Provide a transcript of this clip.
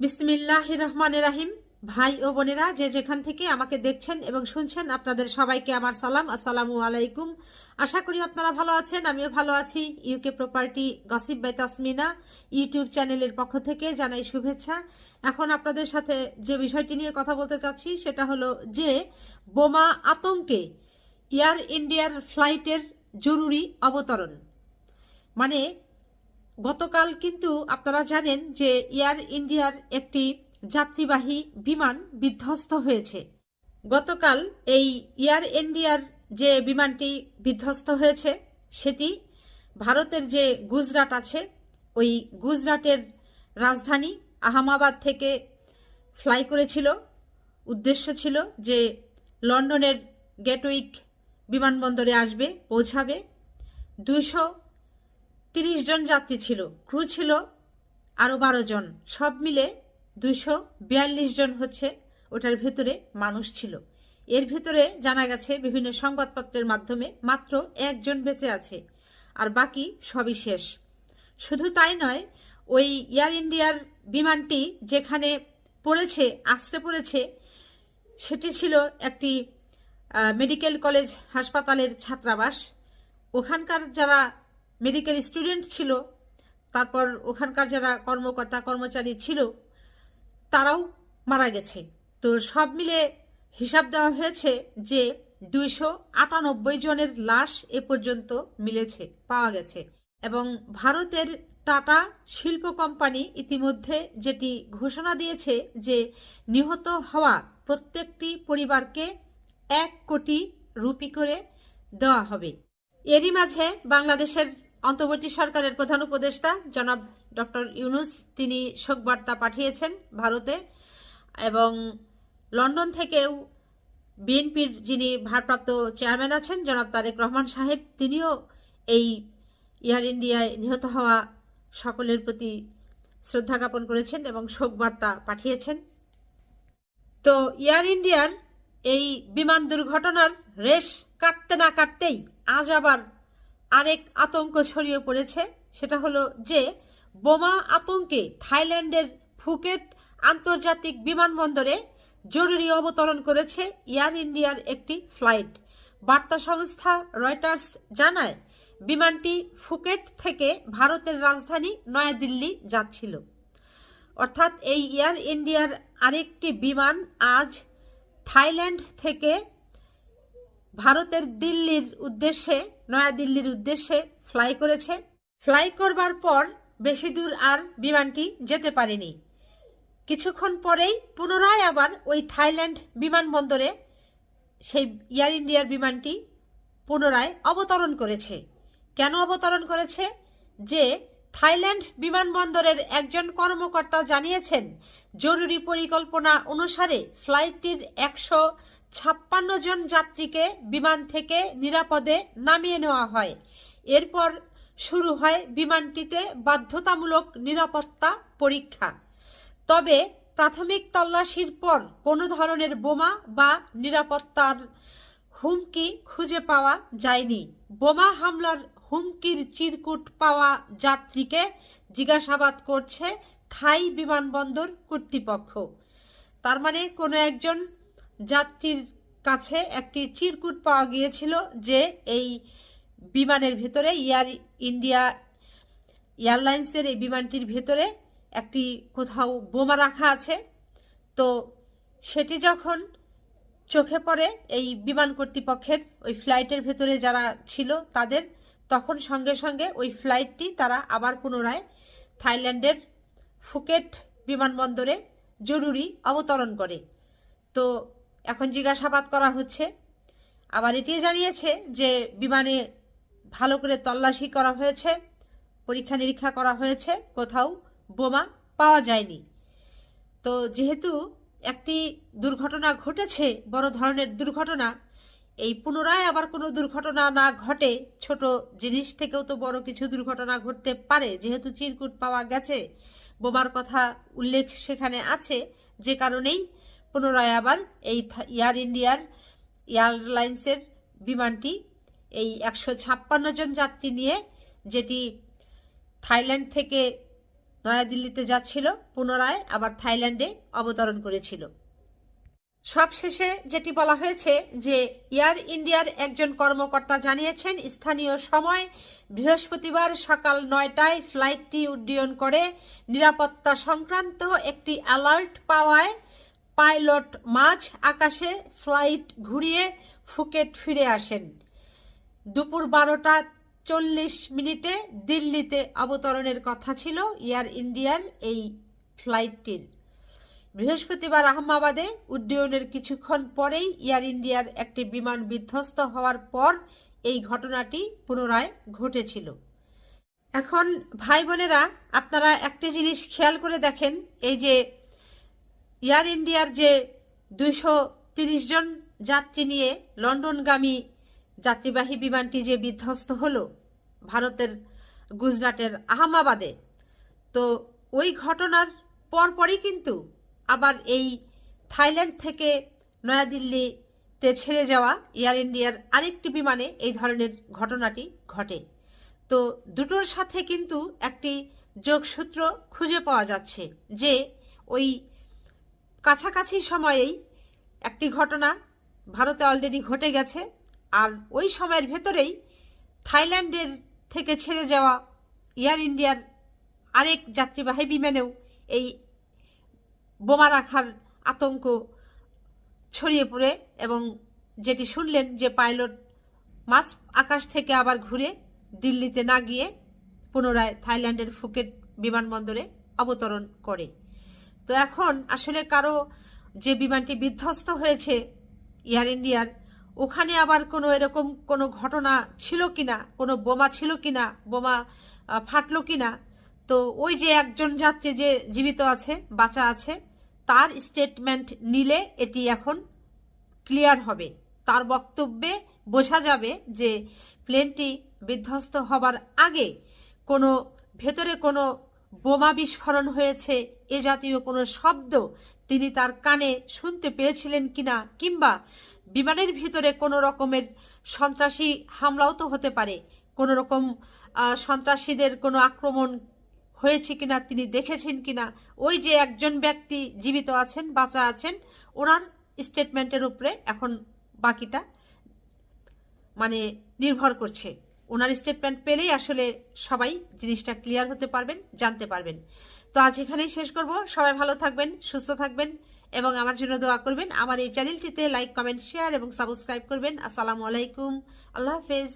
বিসমিল্লাহির রহমানির রহিম। ভাই ও বোনেরা যে যেখান থেকে আমাকে দেখছেন এবং শুনছেন, আপনাদের সবাইকে আমার সালাম, আসসালামু আলাইকুম। আশা করি আপনারা ভালো আছেন, আমিও ভালো আছি। UK property gossip by Tasmina YouTube চ্যানেলের পক্ষ থেকে জানাই শুভেচ্ছা। এখন আপনাদের সাথে যে বিষয়টি নিয়ে কথা বলতে চাচ্ছি সেটা হলো যে বোমা আতঙ্কে এয়ার ইন্ডিয়ার ফ্লাইটের জরুরি অবতরণ। মানে গতকাল কিন্তু আপনারা জানেন যে এয়ার ইন্ডিয়ার একটি যাত্রীবাহী বিমান বিধ্বস্ত হয়েছে। গতকাল এই এয়ার ইন্ডিয়ার যে বিমানটি বিধ্বস্ত হয়েছে সেটি ভারতের যে গুজরাট আছে, ওই গুজরাটের রাজধানী আহমেদাবাদ থেকে ফ্লাই করেছিল। উদ্দেশ্য ছিল যে লন্ডনের গেটউইক বিমানবন্দরে আসবে, পৌঁছাবে। 230 জন যাত্রী ছিল, ক্রু ছিল আরও 12 জন, সব মিলে 242 জন হচ্ছে ওটার ভেতরে মানুষ ছিল। এর ভেতরে জানা গেছে বিভিন্ন সংবাদপত্রের মাধ্যমে মাত্র 1 জন বেঁচে আছে, আর বাকি সবই শেষ। শুধু তাই নয়, ওই এয়ার ইন্ডিয়ার বিমানটি যেখানে পড়েছে, আশ্রে পড়েছে, সেটি ছিল একটি মেডিকেল কলেজ হাসপাতালের ছাত্রাবাস। ওখানকার যারা মেডিকেল স্টুডেন্ট ছিল, তারপর ওখানকার যারা কর্মকর্তা কর্মচারী ছিল, তারাও মারা গেছে। তো সব মিলে হিসাব দেওয়া হয়েছে যে 298 জনের লাশ এ পর্যন্ত মিলেছে, পাওয়া গেছে। এবং ভারতের টাটা শিল্প কোম্পানি ইতিমধ্যে যেটি ঘোষণা দিয়েছে যে নিহত হওয়া প্রত্যেকটি পরিবারকে 1 কোটি রুপি করে দেওয়া হবে। এরই মাঝে বাংলাদেশের অন্তর্বর্তী সরকারের প্রধান উপদেষ্টা জনাব ডক্টর ইউনূস তিনি শোকবার্তা পাঠিয়েছেন ভারতে, এবং লন্ডন থেকেও বিএনপির যিনি ভারপ্রাপ্ত চেয়ারম্যান আছেন জনাব তারেক রহমান সাহেব, তিনিও এই এয়ার ইন্ডিয়ায় নিহত হওয়া সকলের প্রতি শ্রদ্ধা জ্ঞাপন করেছেন এবং শোকবার্তা পাঠিয়েছেন। তো এয়ার ইন্ডিয়ার এই বিমান দুর্ঘটনার রেশ কাটতে না কাটতেই আজ আবার আরেক আতঙ্ক ছড়িয়ে পড়েছে। সেটা হলো যে বোমা আতঙ্কে থাইল্যান্ডের ফুকেট আন্তর্জাতিক বিমানবন্দরে জরুরি অবতরণ করেছে এয়ার ইন্ডিয়ার একটি ফ্লাইট। বার্তা সংস্থা রয়টার্স জানায়, বিমানটি ফুকেট থেকে ভারতের রাজধানী নয়াদিল্লি যাচ্ছিল। অর্থাৎ এই এয়ার ইন্ডিয়ার আরেকটি বিমান আজ থাইল্যান্ড থেকে ভারতের দিল্লির উদ্দেশ্যে, নয়াদিল্লির উদ্দেশ্যে ফ্লাই করেছে। ফ্লাই করবার পর বেশি দূর আর বিমানটি যেতে পারেনি। কিছুক্ষণ পরেই পুনরায় আবার ওই থাইল্যান্ড বিমানবন্দরে সেই এয়ার ইন্ডিয়ার বিমানটি পুনরায় অবতরণ করেছে। কেন অবতরণ করেছে? যে থাইল্যান্ড বিমানবন্দরের একজন কর্মকর্তা জানিয়েছেন, জরুরি পরিকল্পনা অনুসারে ফ্লাইটটির 156 জন যাত্রীকে বিমান থেকে নিরাপদে নামিয়ে নেওয়া হয়। এরপর শুরু হয় বিমানটিতে বাধ্যতামূলক নিরাপত্তা পরীক্ষা। তবে প্রাথমিক তল্লাশির পর কোনো ধরনের বোমা বা নিরাপত্তার হুমকি খুঁজে পাওয়া যায়নি। বোমা হামলার হুমকির চিরকুট পাওয়া যাত্রীকে জিজ্ঞাসাবাদ করছে থাই বিমানবন্দর কর্তৃপক্ষ। তার মানে কোনো একজন যাত্রীর কাছে একটি চিরকুট পাওয়া গিয়েছিল যে এই বিমানের ভেতরে, এয়ার ইন্ডিয়া এয়ারলাইন্সের এই বিমানটির ভেতরে একটি কোথাও বোমা রাখা আছে। তো সেটি যখন চোখে পড়ে এই বিমান কর্তৃপক্ষের, ওই ফ্লাইটের ভেতরে যারা ছিল তাদের, তখন সঙ্গে সঙ্গে ওই ফ্লাইটটি তারা আবার পুনরায় থাইল্যান্ডের ফুকেট বিমানবন্দরে জরুরি অবতরণ করে। তো এখন জিজ্ঞাসাবাদ করা হচ্ছে। আবার এটি জানিয়েছে যে বিমানে ভালো করে তল্লাশি করা হয়েছে, পরীক্ষা নিরীক্ষা করা হয়েছে, কোথাও বোমা পাওয়া যায়নি। তো যেহেতু একটি দুর্ঘটনা ঘটেছে, বড় ধরনের দুর্ঘটনা, এই পুনরায় আবার কোনো দুর্ঘটনা না ঘটে, ছোট জিনিস থেকেও তো বড় কিছু দুর্ঘটনা ঘটতে পারে। যেহেতু চিরকুট পাওয়া গেছে, বোমার কথা উল্লেখ সেখানে আছে, যে কারণেই পুনরায় আবার এই এয়ার ইন্ডিয়ার এয়ারলাইন্সের বিমানটি এই 156 জন যাত্রী নিয়ে, যেটি থাইল্যান্ড থেকে নয়াদিল্লিতে যাচ্ছিল, পুনরায় আবার থাইল্যান্ডে অবতরণ করেছিল। সবশেষে যেটি বলা হয়েছে যে এয়ার ইন্ডিয়ার একজন কর্মকর্তা জানিয়েছেন স্থানীয় সময় বৃহস্পতিবার সকাল 9টায় ফ্লাইটটি উড্ডয়ন করে নিরাপত্তা সংক্রান্ত একটি অ্যালার্ট পাওয়ায় পাইলট মাঝ আকাশে ফ্লাইট ঘুরিয়ে ফুকেট ফিরে আসেন। দুপুর 12:40 দিল্লিতে অবতরণের কথা ছিল এয়ার ইন্ডিয়ার এই ফ্লাইটটির। বৃহস্পতিবার আহমেদাবাদে উড্ডয়নের কিছুক্ষণ পরেই এয়ার ইন্ডিয়ার একটি বিমান বিধ্বস্ত হওয়ার পর এই ঘটনাটি পুনরায় ঘটেছিল। এখন ভাই বোনেরা, আপনারা একটি জিনিস খেয়াল করে দেখেন, এই যে এয়ার ইন্ডিয়ার যে 230 জন যাত্রী নিয়ে লন্ডনগামী যাত্রীবাহী বিমানটি যে বিধ্বস্ত হলো ভারতের গুজরাটের আহমেদাবাদে, তো ওই ঘটনার পরপরই কিন্তু আবার এই থাইল্যান্ড থেকে নয়াদিল্লিতে ছেড়ে যাওয়া এয়ার ইন্ডিয়ার আরেকটি বিমানে এই ধরনের ঘটনাটি ঘটে। তো দুটোর সাথে কিন্তু একটি যোগসূত্র খুঁজে পাওয়া যাচ্ছে যে ওই কাছাকাছি সময়েই একটি ঘটনা ভারতে অলরেডি ঘটে গেছে, আর ওই সময়ের ভেতরেই থাইল্যান্ডের থেকে ছেড়ে যাওয়া এয়ার ইন্ডিয়ার আরেক যাত্রীবাহী বিমানেও এই বোমা রাখার আতঙ্ক ছড়িয়ে পড়ে, এবং যেটি শুনলেন যে পাইলট মাঝ আকাশ থেকে আবার ঘুরে দিল্লিতে না গিয়ে পুনরায় থাইল্যান্ডের ফুকেট বিমানবন্দরে অবতরণ করে। তো এখন আসলে কারো যে বিমানটি বিধ্বস্ত হয়েছে এয়ার ইন্ডিয়ার, ওখানে আবার কোনো এরকম কোনো ঘটনা ছিল কিনা, কোনো বোমা ছিল কিনা, বোমা ফাটলো কিনা, তো ওই যে একজন যাত্রী যে জীবিত আছে, বাঁচা আছে, তার স্টেটমেন্ট নিলে এটি এখন ক্লিয়ার হবে। তার বক্তব্যে বোঝা যাবে যে প্লেনটি বিধ্বস্ত হবার আগে কোনো ভেতরে কোনো বোমা বিস্ফোরণ হয়েছে এ জাতীয় কোনো শব্দ তিনি তার কানে শুনতে পেয়েছিলেন কিনা, কিংবা বিমানের ভিতরে কোনো রকমের সন্ত্রাসী হামলাও তো হতে পারে, কোনো রকম সন্ত্রাসীদের কোনো আক্রমণ হয়েছে কিনা তিনি দেখেছেন কিনা, ওই যে একজন ব্যক্তি জীবিত আছেন, বাঁচা আছেন, ওনার স্টেটমেন্টের উপরে এখন বাকিটা মানে নির্ভর করছে। ওনার স্টেটমেন্ট পেলেই আসলে সবাই জিনিসটা ক্লিয়ার হতে পারবেন, জানতে পারবেন। তো আজ এখানেই শেষ করব। সবাই ভালো থাকবেন, সুস্থ থাকবেন এবং আমার জন্য দোয়া করবেন। আমার এই চ্যানেলটিতে লাইক, কমেন্ট, শেয়ার এবং সাবস্ক্রাইব করবেন। আসসালামু আলাইকুম, আল্লাহ হাফেজ।